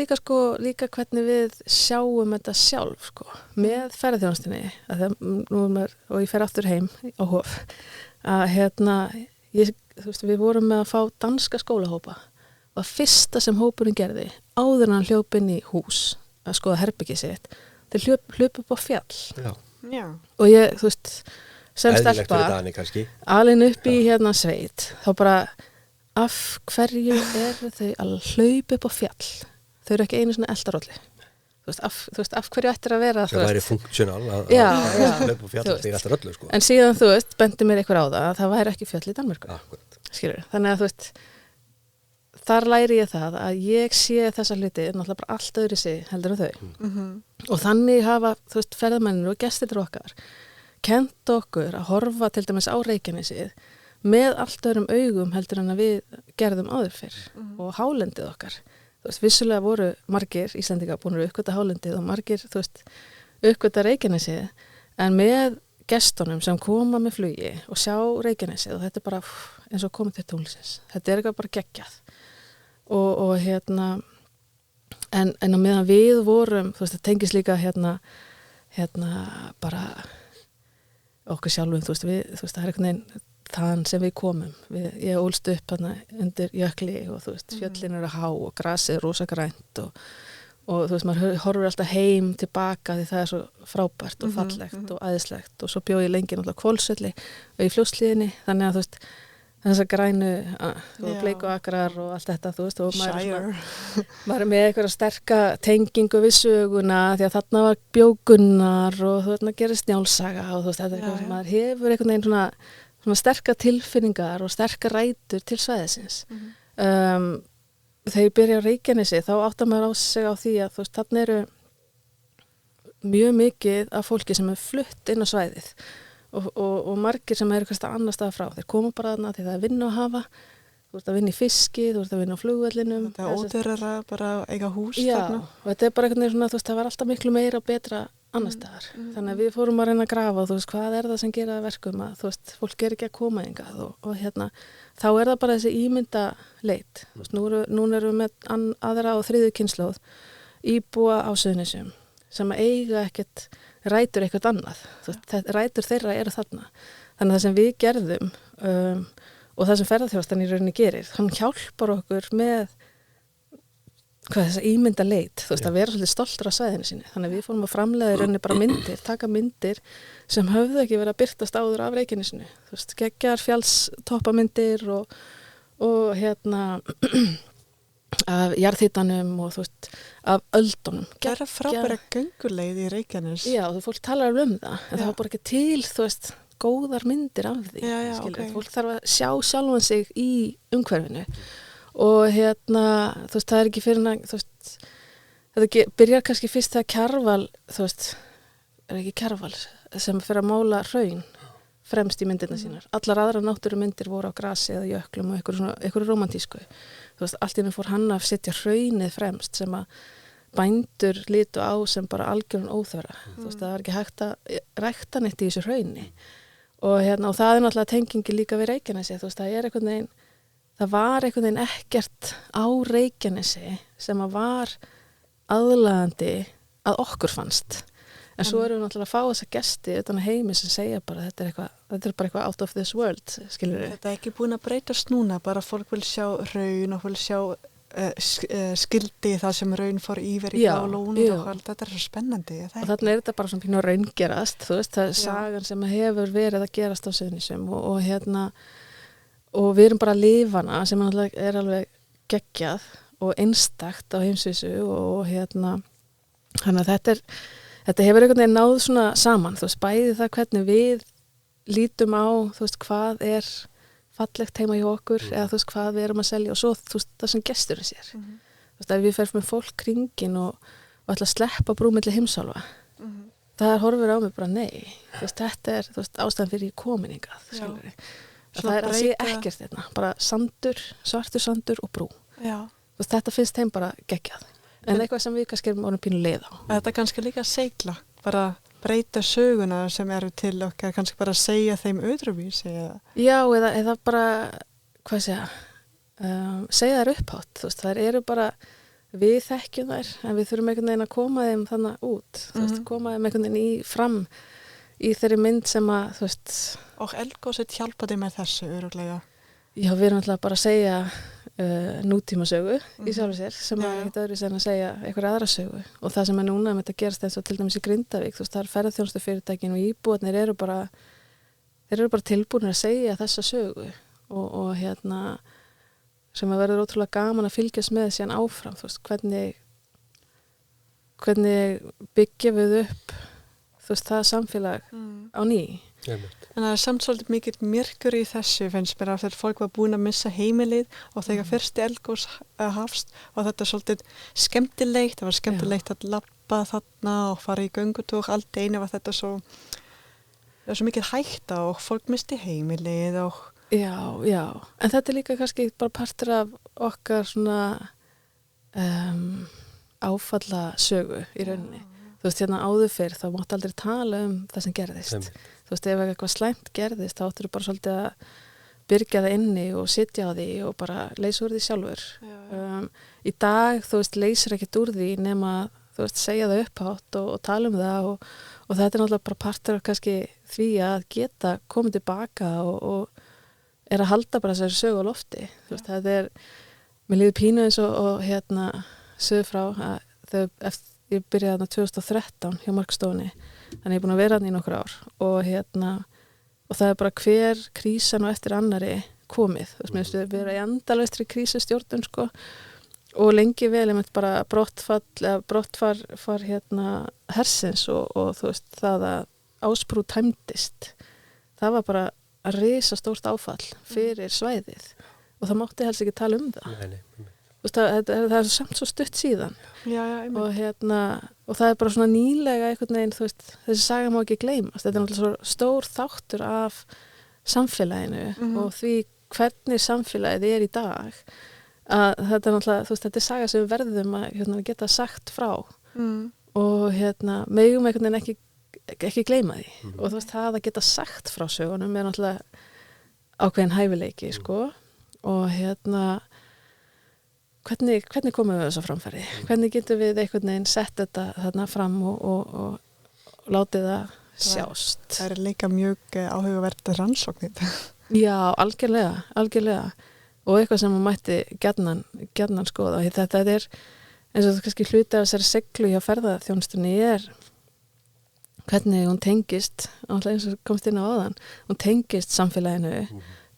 líka hvernig við sjáum þetta sjálf, sko, með ferðarþjónustunni, og ég fer aftur heim á Hof, að þú veist, við vorum með að fá danska skólahópa, og fyrsta sem hópurinn gerði, áður en hann hljóp inn í hús, að skoða herbergið sitt, þeir hljóp upp á fjall. Já. Og ég, þú veist, sem Eðlilegt stelpa, fyrir Dani kannski. alin upp í sveit, þá bara, af hverju eru þau að hlaupa upp á fjall? Þau eru ekki einu svona eldarolli. Þú veist, af hverju ættir að vera það væri funksional að hlaupa upp á fjall þegar alltaf öllu, sko. En síðan, þú veist, bendi mér einhver á það væri ekki fjall í Danmörku. Skilur, þannig að þú veist, þar læri ég það að ég sé þessa hluti náttúrulega bara allt öðru sig heldur en þau. Og þannig hafa, þú veist, ferðamennir og gestir okkar kennt okkur að horfa til dæmis á Reykjanesið með allt öðrum augum heldur en að við gerðum áður fyrr og hálendið okkar. Þú veist, vissulega voru margir Íslendingar búin að uppgöta hálendið og margir, þú veist, uppgöta Reykjanesið, en með gestunum sem koma með flugi og sjá Reykjanesið og þetta er bara eins og komið til tunglsins. Þetta er eitthvað bara geggjað. Og en á meðan við vorum, þú veist, það tengis líka bara okkur sjálfum, þú veist, það er einhvern veginn þann sem við komum. Ég ólst upp undir jökli og þú veist, fjöllin eru há og grasið er rosa grænt og þú veist, maður horfir alltaf heim tilbaka því það er svo frábært og fallegt og æðislegt og svo bjó ég lengi náttúrulega Hvolsvelli og í Fljótshlíðinni, þannig að þú veist, þessar grænu bleiku akrar og allt þetta, þú veist, og maður er með eitthvað sterka tengingu við söguna því að þarna var bjókunnar og þú veist, maður gerir Njálssaga og þú veist, þetta er eitthvað sem maður hefur einhvern veginn svona sterka tilfinningar og sterka rætur til svæðisins. Þegar ég byrja á Reykjanesi þá áttar maður á sig á því að þú veist, þarna eru mjög mikið af fólki sem er flutt inn á svæðið og margir sem eru eitthvað annar stað frá. Þeir koma bara þarna því það er vinna að hafa, þú ert að vinna í fiski, þú ert að vinna á flugvellinum. Þetta er ódýrara bara eiga hús þarna. Já, og þetta er bara eitthvað svona, þú veist, það var alltaf miklu meira og betra annar staðar. Þannig að við fórum að reyna að grafa og þú veist, hvað er það sem gera það verkum að, þú veist, fólk er ekki að koma hingað og þá er það bara þessi ímynda leit. Þú veist, núna erum við með aðra og þriðju kynslóð íbúa á Suðurnesjum sem eiga ekkert rætur eitthvað annað. Þú veist, rætur þeirra eru þarna. Þannig að það sem við gerðum og það sem ferðarþjónustan í rauninni gerir, hann hjálpar okkur með þessa ímynda leit, þú veist, að vera svolítið stoltur af svæðinu sínu. Þannig að við fórum að framleiða í rauninni bara myndir, taka myndir sem höfðu ekki verið að byrtast áður af Reykjanesinu. Þú veist, geggjar fjallstoppamyndir og af jarðhitanum og þú veist, af öldunum. Það frábæra gönguleið í Reykjanes. Já, þú fólk talar það, en það var bara ekki til, þú veist, góðar myndir af því. Okay. Fólk þarf að sjá sjálfan sig í umhverfinu. Og þú veist, það er ekki fyrir þú veist, þetta byrjar kannski fyrst þegar Kjarval, þú veist, er ekki Kjarval sem fyrir að mála hraun fremst í myndirna sínar. Allar aðra náttúrumyndir voru á grasi eða jöklum og einhverju romantísku. Þú veist, allt í henni fór hann að setja hraunið fremst sem að bændur litu á sem bara algjörun óþverra. Þú veist, það var ekki hægt að rækta neitt í þessu hrauni. Og og það er náttúrulega tengingi líka við Reykjanesi. Þú veist, það var einhvern veginn ekkert á Reykjanesi sem að var aðlaðandi að okkur fannst. En svo erum við náttúrulega að fá þessa gesti utan að heimi sem segja bara þetta er bara eitthvað out of this world, skilur við. Þetta er ekki búin að breytast núna, bara fólk vil sjá raun og vil sjá skildi það sem raun fór yfir í blálónu og allt, þetta er svo spennandi. Og þarna er þetta bara svona pínu raungerast, þú veist, það er sagan sem hefur verið að gerast á Suðurnesjum og við erum bara lifana sem er alveg geggjað og einstakt á heimsvísu og þannig að þetta hefur einhvern veginn náð svona saman, þú veist, bæði það hvernig við lítum á, þú veist, hvað er fallegt heima hjá okkur eða þú veist, hvað við erum að selja og svo, þú veist, það sem gesturinn sér. Þú veist, ef við ferum með fólk kringin og ætla að sleppa brú milli heimsálfa, það horfir á mig bara nei, þú veist, þetta er, þú veist, ástæðan fyrir komin hingað, skilur við. Það er að sé ekkert þetta, bara sandur, svartur sandur og brú. Já. Þú veist, þetta finnst heim bara geggjað. En eitthvað sem við kannski erum orðin pínu leið á. Þetta er kannski líka segla, bara breyta söguna sem eru til okkar, kannski bara segja þeim öðruvísi. Já, eða bara, hvað segja þær upphátt, þú veist, þær eru bara, við þekkjum þær, en við þurfum einhvern veginn að koma þeim þannig út, þú veist, koma þeim einhvern veginn fram í þeirri mynd sem að, þú veist. Og Eldgosið hjálpaði með þessu örugglega. Já, við erum alltaf bara að segja nútímasögu í sjálfu sér sem er ekkert öðru sem að segja einhverja aðra sögu og það sem er núna með þetta gerast eins og til dæmis í Grindavík, þú veist, það er ferðarþjónustufyrirtækin og íbúarnir eru bara tilbúinir að segja þessa sögu og sem að verður ótrúlega gaman að fylgjast með síðan áfram, þú veist, hvernig byggjum við upp, þú veist, það samfélag á ný. En það er samt svolítið mikið myrkur í þessu, finnst mér, að þegar fólk var búin að missa heimilið og þegar fyrsti eldgos hafst og þetta er svolítið skemmtilegt, það var skemmtilegt að labba þarna og fara í göngutúr, allt einu var þetta svo mikið hætta og fólk misti heimilið og... Já, en þetta er líka kannski bara partur af okkar svona áfallasögu í rauninni. Þú veist, áður fyrr, þá mátt aldrei tala það sem gerðist. Þú veist, ef eitthvað slæmt gerðist, þá áttur þú bara svolítið að byrgja það inni og sitja á því og bara leysa úr því sjálfur. Í dag, þú veist, leysir ekkert úr því nema, þú veist, segja það upphátt og tala það og þetta er náttúrulega bara partur af kannski því að geta komið tilbaka og er að halda bara þessari sögu á lofti. Þú veist, þetta er, mér líður pínu eins og sögur frá að ég byrjaði þarna 2013 hjá Markstofunni, þannig ég er búin að vera þarna í nokkur ár og það er bara hver krísan og eftir annari komið. Þú veist, við erum í endalaustri krísustjórnun, sko, og lengi vel ég meint bara brottfar hersins og þú veist, það að Ásbrú tæmdist, það var bara að risa stórt áfall fyrir svæðið og það mátti helst ekki tala það. Nei. Þú veist, það er samt svo stutt síðan. Já, og það er bara svona nýlega einhvern veginn, þú veist, þessi saga má ekki gleymast. Þetta er náttúrulega svo stór þáttur af samfélaginu og því hvernig samfélagið er í dag að þetta er náttúrulega, þú veist, þetta er saga sem við verðum að geta sagt frá og megum einhvern veginn ekki gleyma því og þú veist, það að geta sagt frá sögunum er náttúrulega ákveðin hæfileiki, sko, og Hvernig komum við þessu framfæri? Hvernig getum við einhvern veginn sett þetta þarna fram og látið það sjást? Það er líka mjög áhugavert rannsóknir. Já, algjörlega. Og eitthvað sem maður mætti gjarnan skoða. Þetta er, eins og kannski hluti af þessari seglu hjá ferðaþjónustunni hvernig hún tengist, eins og komst inn á áðan, hún tengist samfélaginu,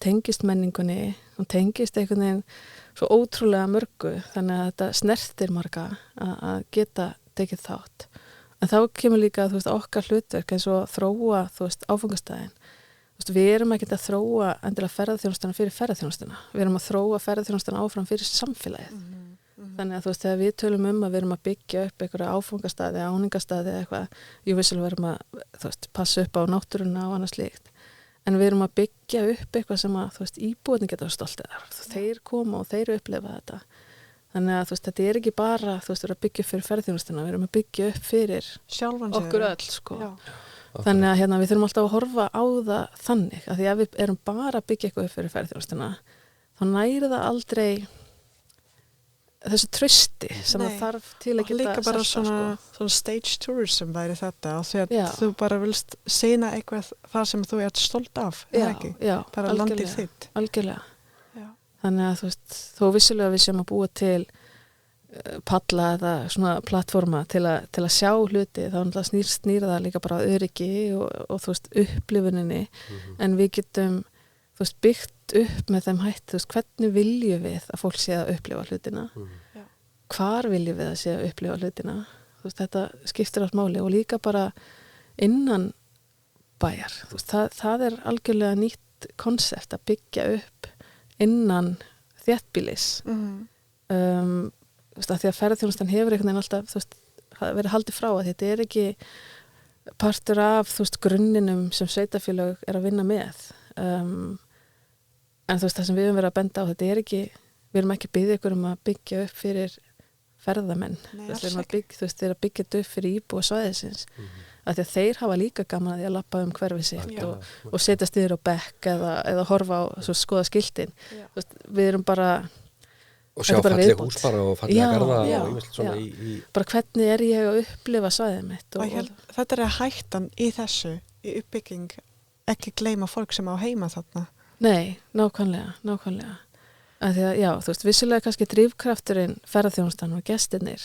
tengist menningunni, hún tengist einhvern veginn svo ótrúlega mörgu, þannig að þetta snertir marga að geta tekið þátt. En þá kemur líka, okkar hlutverk eins og þróa, áfangastæðin. Við erum ekki að þróa endilega ferðaþjónustuna fyrir ferðaþjónustuna. Við erum að þróa ferðaþjónustuna áfram fyrir samfélagið. Þannig að þegar við tölum að við erum að byggja upp einhverja áfangastæði, áningastæði eitthvað, vissulega við erum að passa upp á náttúruna og annað slíkt. En við erum að byggja upp eitthvað sem að íbúarnir geta stoltið þar. Þeir koma og þeir upplifa þetta. Þannig að þetta er ekki bara við erum að byggja upp fyrir ferðaþjónustuna, við erum að byggja upp fyrir okkur öll sko. Þannig að við þurfum alltaf að horfa á það þannig að því að við erum bara að byggja eitthvað upp fyrir ferðaþjónustuna, þá næri það aldrei þessu trausti sem það þarf til að geta líka bara svona stage tourism væri þetta og því að þú bara vilst sýna eitthvað það sem þú ert stolt af eða ekki, bara landið þitt algjörlega. Þannig að þó vissulega við sem að búa til palla eða svona plattforma til að sjá hluti, þá náttúrulega snýr það líka bara öryggi og upplifuninni, en við getum byggt upp með þeim hætt, hvernig viljum við að fólk sé að upplifa hlutina, hvar viljum við að sé að upplifa hlutina, þetta skiptir allt máli og líka bara innan bæjar, það er algjörlega nýtt konsept að byggja upp innan þéttbýlis, að því að ferðaþjónustan hefur einhvern veginn alltaf verið haldið frá að þetta er ekki partur af grunninum sem sveitarfélög er að vinna með. En það sem við höfum verið að benda á, þetta er ekki, við erum ekki byggðið ykkur að byggja upp fyrir ferðamenn. Við erum að byggja þetta upp fyrir íbúa svæðisins. Af því að þeir hafa líka gaman að því að lappa hverfið sitt og setjast yfir á bekk eða horfa á, skoða skiltin. Við erum bara og sjá falleg hús bara og fallega garða og ýmislegt svona í bara hvernig er ég að upplifa svæðið mitt þetta er hættan í þessu í uppbygging, ekki gleyma fólk sem á heima þarna. Nei, nákvæmlega að því að, vissulega kannski drifkrafturinn ferðaþjónustan og gestirnir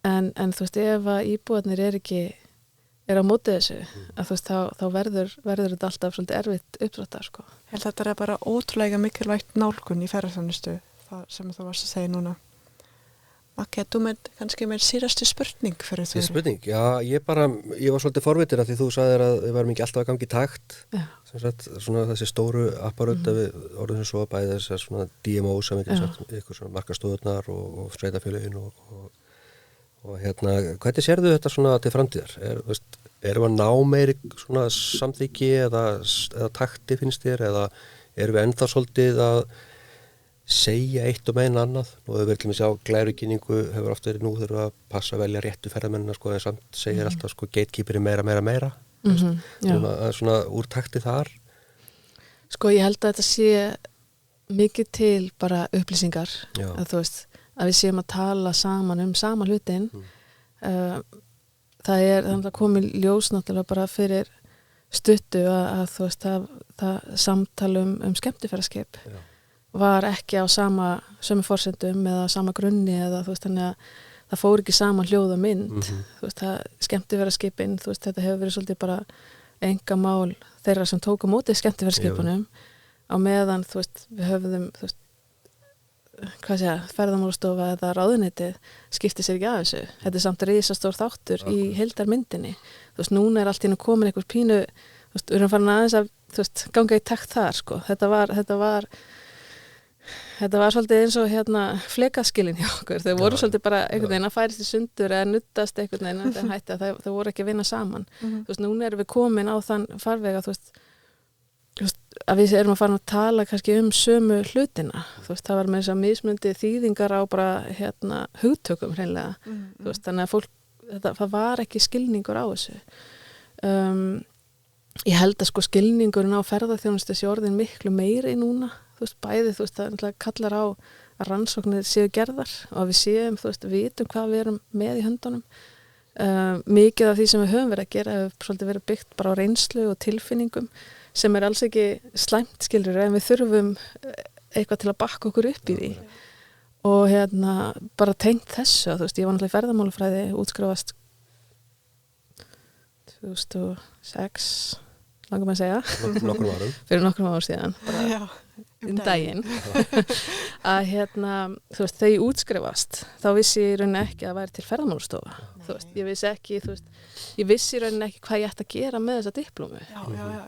en ef að íbúarnir er á móti þessu að þá verður þetta alltaf svolítið erfitt uppdráttar sko. Þetta er bara ótrúlega mikilvægt nálgun í ferðaþjónustu sem þú varst að segja núna. Makki, þú kannski með síðastu spurning fyrir þú? Spurning, já, ég var svolítið forvitin að því þú sagðir að við varum ekki alltaf að gangi í takt. Svona þessi stóru apparöld að við orðum sem svo bæði þess að svona DMO sem ykkur svona markastöðurnar og sveitafélögin og hvernig sérðu þetta svona til framtíðar? Erum við að ná meiri svona samþykki eða takti finnst þér eða erum við ennþá svolítið að segja eitt og meina annað og við verðum að sjá glærukynningu hefur oft verið nú þurfum að passa að velja réttu ferðamennina sko, en samt segir alltaf sko gatekeeperi meira svona úr takti þar. Sko ég held að þetta sé mikið til bara upplýsingar að að við séum að tala saman sama hlutin það er þannig að komi ljós náttúrulega bara fyrir stuttu að það samtal skemmtiferðaskip var ekki á sömu forsendum eða sama grunni eða þannig að það fór ekki sama hljóð og mynd skemmtiferðaskipin þetta hefur verið svolítið bara engamál þeirra sem tóku mótið skemmtiferðaskipunum á meðan við höfðum ferðamálastofa eða ráðuneytið skipti sér ekki af þessu þetta er samt risastór þáttur í heildarmyndinni núna er allt í einu komin einhver pínu við erum farin aðeins að ganga í takt þar sko. Þetta var svolítið eins og flekaskilin hjá okkur. Þau voru svolítið bara einhvern veginn að færist í sundur eða nuttast einhvern veginn en hætti að þau voru ekki að vinna saman. Núna erum við komin á þann farveg að við erum að fara að tala kannski sömu hlutina. Það var með þess að mismundi þýðingar á bara hugtökum hreinlega. Þannig að fólk, það var ekki skilningur á þessu. Ég held að sko skilningurinn á ferðaþjónustu sé orðin miklu meiri núna. Bæði, það kallar á að rannsóknir séu gerðar og við séum, vitum hvað við erum með í höndunum. Mikið af því sem við höfum verið að gera hefur svolítið verið byggt bara á reynslu og tilfinningum sem er alls ekki slæmt skilur en við þurfum eitthvað til að bakka okkur upp í því og bara tengt þessu, þú veist, ég var náttúrulega í ferðamálafræði, útskrifast 2006, langar maður að segja. Nokkrum árum. Fyrir nokkrum árum síðan, bara daginn. Að þú veist, þegar ég útskrifast, þá vissi ég í rauninni ekki að það væri til ferðamálastofa. Þú veist, ég vissi ekki, þú veist, ég vissi í rauninni ekki hvað ég ætti að gera með þessa diplómu. Já,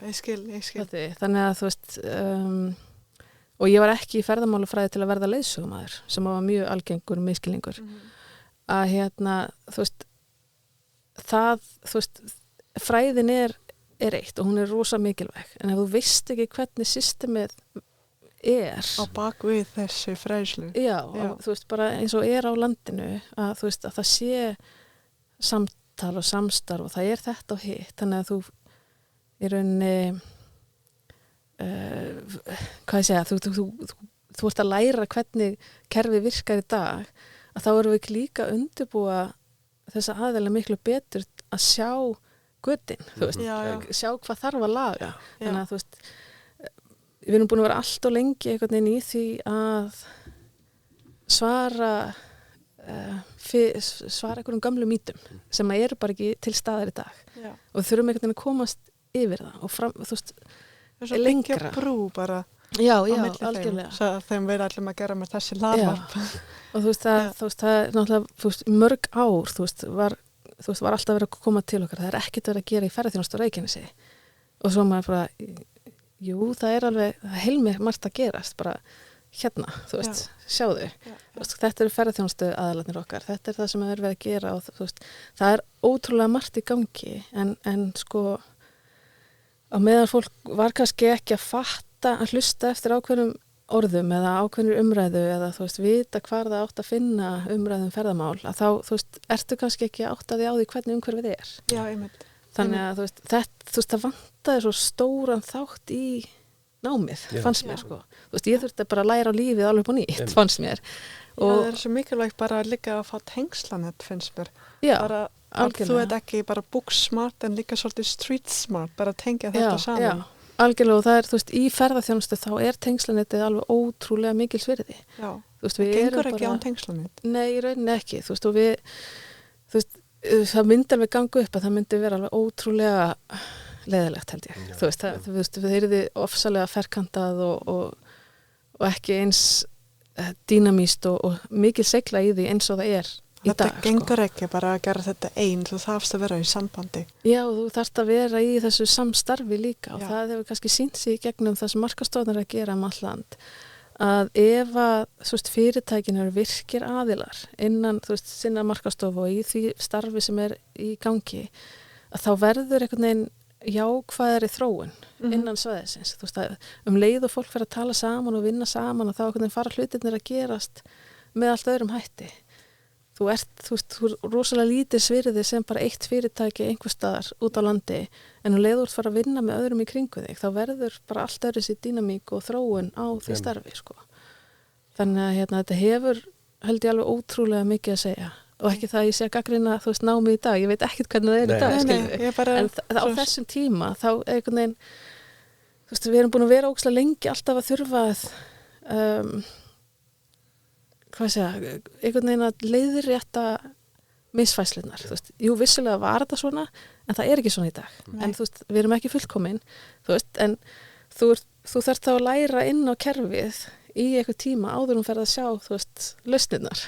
ég skil. Þannig að, þú veist, og ég var ekki í ferðamálafræði til að verða leiðsögumaður, sem var mjög algengur miskilningur. Að þú veist, þú veist, fræðin er eitt og hún er rosa mikilvæg, en ef þú veist ekki hvernig systemið er á bakvið þessi fræðslu. Já. Og þú veist, bara eins og er á landinu að þú veist, að það sé samtal og samstarf og það er þetta og hitt, þannig að þú í rauninni hvað ég segja, þú ert að læra hvernig kerfi virkar í dag, að þá erum við ekki líka að undirbúa þessa aðeila miklu betur að sjá götin, þú veist, sjá hvað þarf að laga. Þannig að þú veist, við erum búin að vera allt og lengi einhvern veginn í því að svara einhverjum gamlu mítum sem eru bara ekki til staðar í dag. Og við þurfum einhvern veginn að komast yfir það og fram, þú veist, lengra. Byggja brú bara Já, algjörlega. Þeim við ætlum að gera með þessi laðvarp. Og þú veist, það er náttúrulega, þú veist, mörg ár, þú veist, var alltaf verið að koma til okkar. Það er ekkert verið að gera í ferðaþjónustu á Reykjanesi. Og svo maður bara, jú, það er alveg, það er heilmargt að gerast, bara þú veist, sjáðu. Þú veist, þetta eru ferðaþjónustu aðalarnir okkar. Þetta er það sem er verið að gera og þú veist, það er ótrúlega margt í gangi, en sko, á meðan fólk var kannski ekki að fatta að hlusta eftir ákveðnum orðum eða ákveðnir umræðu eða þú veist, vita hvar það átt að finna umræðum ferðamál, að þá, þú veist, ertu kannski ekki átt að því á því hvernig umhverfið er. Já, einmitt. Þannig að, þú veist, það vantaði svo stóran þátt í námið, fannst mér, sko. Þú veist, ég þurfti bara að læra á lífið alveg upp á nýtt, fannst mér. Og það er svo mikilvægt bara líka að fá tengslanett, finnst mér. Já, bara, þú ert ekki bara book smart en líka svolítið street smart, bara tengja þetta saman. Já. Algjörlega, og það er, þú veist, í ferðaþjónustu þá er tengslanettið alveg ótrúlega mikil svirði. Já, veist, það gengur ekki án tengslanett. Nei, í rauninni ekki, þú veist, og þú veist, það myndi alveg ganga upp að það myndi vera alveg ótrúlega leiðilegt, held ég. Já, þú veist, við erum ofsalega ferkantað og ekki eins dýnamíst og mikil segla í því eins og það er. Þetta gengur ekki bara að gera þetta einn, þú þarfst að vera í sambandi. Já, þú þarfst að vera í þessu samstarfi líka og það hefur kannski sýnt sig í gegnum það sem markastofnir að gera um all land. Að ef að, þú veist, fyrirtækin eru virkir aðilar innan, þú veist, sinna markastofu og í því starfi sem er í gangi, að þá verður einhvern veginn jákvæðari þróun innan svæðisins. Þú veist, að leið og fólk fer að tala saman og vinna saman og þá einhvern veginn fara hlutirnir að gerast með allt öðrum hætti. Þú veist, rosalega lítið svirði sem bara eitt fyrirtæki einhver staðar út á landi, en leiður þú fara að vinna með öðrum í kringu þig, þá verður bara allt öðru sér dýnamík og þróun á því starfi, sko. Þannig að þetta hefur, held ég alveg ótrúlega mikið að segja. Og ekki það að ég sé að gagnrýna, þú veist, námið í dag, ég veit ekkert hvernig það er í dag, skilur. En á þessum tíma, þá einhvern veginn, þú veist, við erum búin að vera ógeðslega lengi alltaf að þurfa að einhvern veginn að leiðrétta misfæslunar, þú veist, jú, vissulega var þetta svona, en það er ekki svona í dag. En þú veist, við erum ekki fullkomin, þú veist, en þú þarft þá að læra inn á kerfið í eitthvað tíma áður ferð að sjá, þú veist, lausnirnar,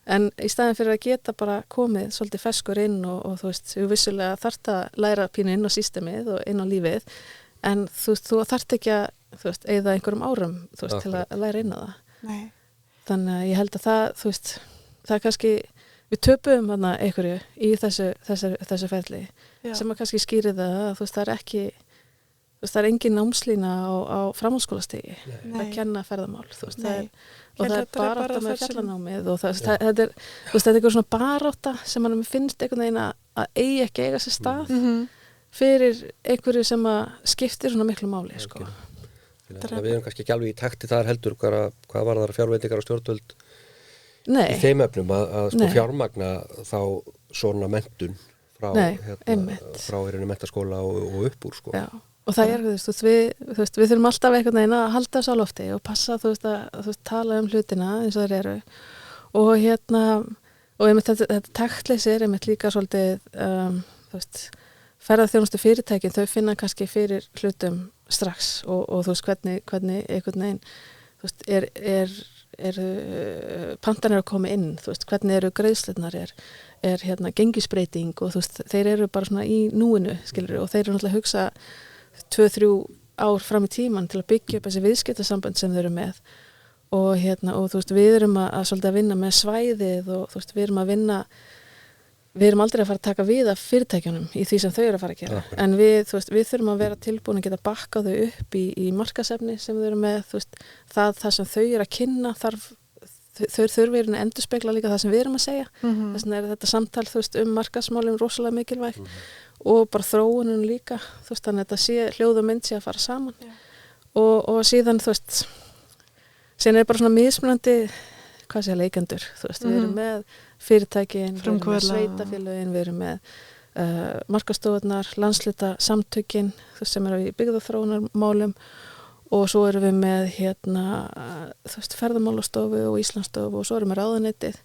en í staðin fyrir að geta bara komið svolítið ferskur inn og þú veist, jú, vissulega þarft að læra pínu inn á systemið og inn á lífið, en þú þarft ekki að, þú veist, eyða einhverjum árum, þú veist, til að læra inn á það. Nei. Þannig að ég held að það, þú veist, það er kannski, við töpum þarna einhverju í þessu ferli sem að kannski skýri það að þú veist, það er ekki, þú veist, það er engin námslína á framhaldsskólastigi að kenna ferðamál, þú veist, það er barátta með fjallanámið og þetta er, þú veist, þetta er eitthvað svona barátta sem mann finnst einhvern veginn að eigi ekki eiga sér stað fyrir einhverju sem að skiptir svona miklu máli, sko. Við erum kannski ekki alveg í takti þar heldur hvað var þar fjárveitingar og stjórnvöld í þeim efnum að sko fjármagna þá svona menntun frá menntaskóla og upp úr, sko. Já, Og það er, við þurfum alltaf einhvern veginn að halda þessu á lofti og passa, að tala hlutina eins og þeir eru. Og einmitt þetta taktleysi er einmitt líka svolítið, ferðaþjónustu fyrirtækin, þau finna kannski fyrir hlutum strax og hvernig einhvern veginn, pantanir að koma inn, hvernig eru greiðslurnar, er gengisbreyting og þeir eru bara svona í núinu, skilur, og þeir eru náttúrulega að hugsa 2-3 ár fram í tíman til að byggja upp þessi viðskiptasamband sem þeir eru með og við erum að svolítið að vinna með svæðið og við erum aldrei að fara að taka við af fyrirtækjunum í því sem þau eru að fara að gera. En við þurfum að vera tilbúin að geta bakka þau upp í markasefni sem þau eru með, það sem þau eru að kynna þau þurfi að endurspegla líka það sem við erum að segja. Þess vegna er þetta samtal markasmálum rosalega mikilvæg og bara þróunum líka, þannig að þetta sé hljóð og mynd sé að fara saman. Og síðan, síðan er bara svona mismunandi, hvað sé leikendur, við erum með fyrirtækin, við erum með sveitafélögin, við erum með markastofarnar, landshluta samtökin sem eru í byggðaþróunarmálum og svo erum við með ferðamálastofu og Íslandsstofu og svo erum við ráðuneytið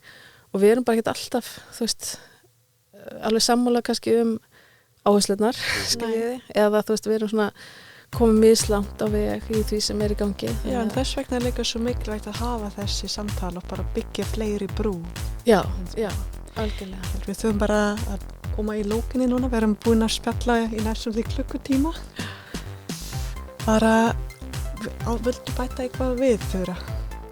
og við erum bara ekki alltaf alveg sammála kannski áherslunar, skiljiði, eða við erum svona komum mislangt á veg í því sem er í gangi. Já, en þess vegna er líka svo mikilvægt að hafa þessi samtal og bara byggja fleiri brú. Já, algjörlega. Við þurfum bara að koma í lókinni núna, við erum búin að spjalla í næstum því klukkutíma. Bara, viltu bæta eitthvað við, Þura?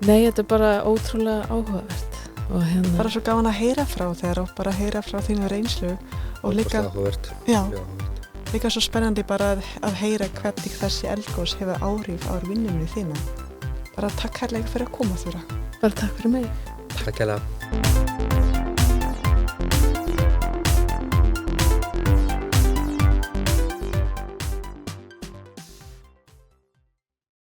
Nei, þetta er bara ótrúlega áhugavert. Og bara svo gaman að heyra frá þér og bara heyra frá þínu reynslu. Og líka, líka svo spennandi bara að heyra hvernig þessi eldgos hefur áhrif á vinnunni þína. Bara takk kærlega fyrir að koma, Þura. Bara takk fyrir mig. Takk kærlega.